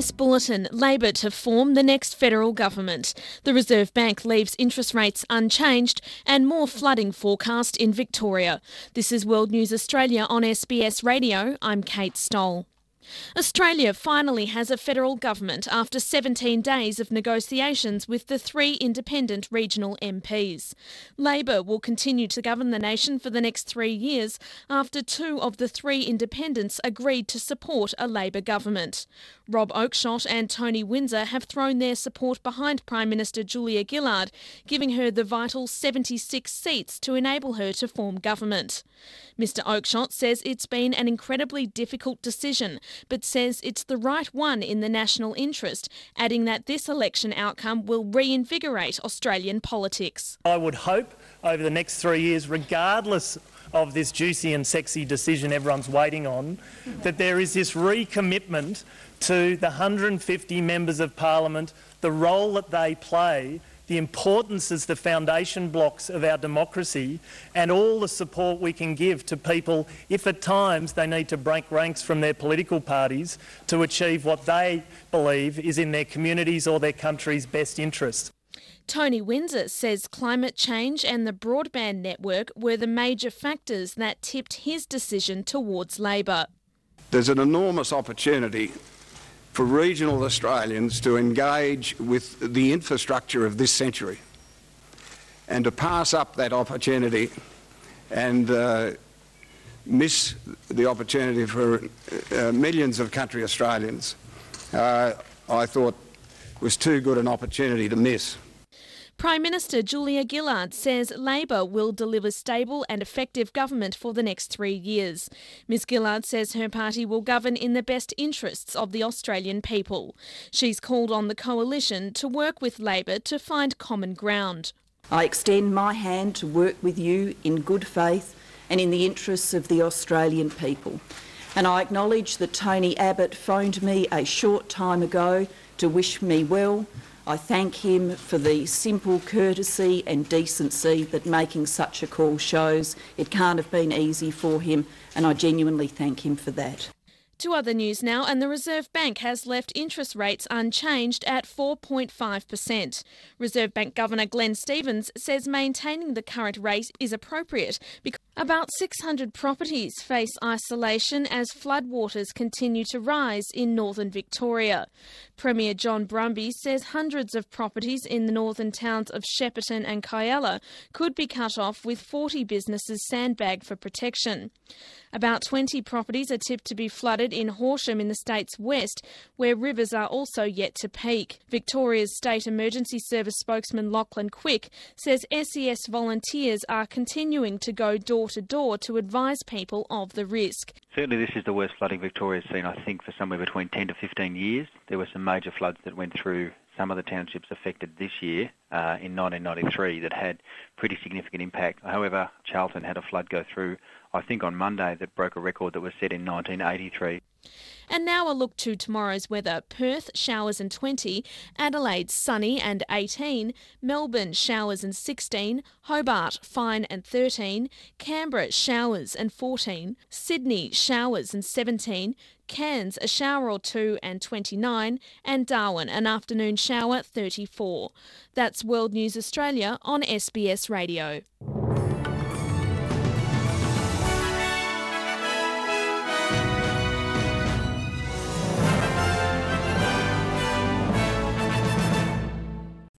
SBS Bulletin, Labor to form the next federal government. The Reserve Bank leaves interest rates unchanged and more flooding forecast in Victoria. This is World News Australia on SBS Radio. I'm Kate Stoll. Australia finally has a federal government after 17 days of negotiations with the three independent regional MPs. Labor will continue to govern the nation for the next 3 years after two of the three independents agreed to support a Labor government. Rob Oakeshott and Tony Windsor have thrown their support behind Prime Minister Julia Gillard, giving her the vital 76 seats to enable her to form government. Mr Oakeshott says it's been an incredibly difficult decision, but says it's the right one in the national interest, adding that this election outcome will reinvigorate Australian politics. I would hope over the next 3 years, regardless of this juicy and sexy decision everyone's waiting on, that there is this recommitment to the 150 members of Parliament, the role that they play, the importance as the foundation blocks of our democracy, and all the support we can give to people if at times they need to break ranks from their political parties to achieve what they believe is in their communities or their country's best interest. Tony Windsor says climate change and the broadband network were the major factors that tipped his decision towards Labor. There's an enormous opportunity for regional Australians to engage with the infrastructure of this century, and to pass up that opportunity and miss the opportunity for millions of country Australians, I thought was too good an opportunity to miss. Prime Minister Julia Gillard says Labor will deliver stable and effective government for the next 3 years. Ms Gillard says her party will govern in the best interests of the Australian people. She's called on the coalition to work with Labor to find common ground. I extend my hand to work with you in good faith and in the interests of the Australian people. And I acknowledge that Tony Abbott phoned me a short time ago to wish me well. I thank him for the simple courtesy and decency that making such a call shows. It can't have been easy for him, and I genuinely thank him for that. To other news now, and the Reserve Bank has left interest rates unchanged at 4.5%. Reserve Bank Governor Glenn Stevens says maintaining the current rate is appropriate because about 600 properties face isolation as floodwaters continue to rise in northern Victoria. Premier John Brumby says hundreds of properties in the northern towns of Shepparton and Kialla could be cut off, with 40 businesses sandbagged for protection. About 20 properties are tipped to be flooded in Horsham in the state's west, where rivers are also yet to peak. Victoria's State Emergency Service spokesman Lachlan Quick says SES volunteers are continuing to go door to door to advise people of the risk. Certainly this is the worst flooding Victoria's seen, I think, for somewhere between 10 to 15 years. There were some major floods that went through some of the townships affected this year in 1993 that had pretty significant impact. However, Charlton had a flood go through, I think on Monday, that broke a record that was set in 1983. And now a look to tomorrow's weather. Perth, showers and 20. Adelaide, sunny and 18. Melbourne, showers and 16. Hobart, fine and 13. Canberra, showers and 14. Sydney, showers and 17. Cairns, a shower or two and 29. And Darwin, an afternoon shower, 34. That's World News Australia on SBS Radio.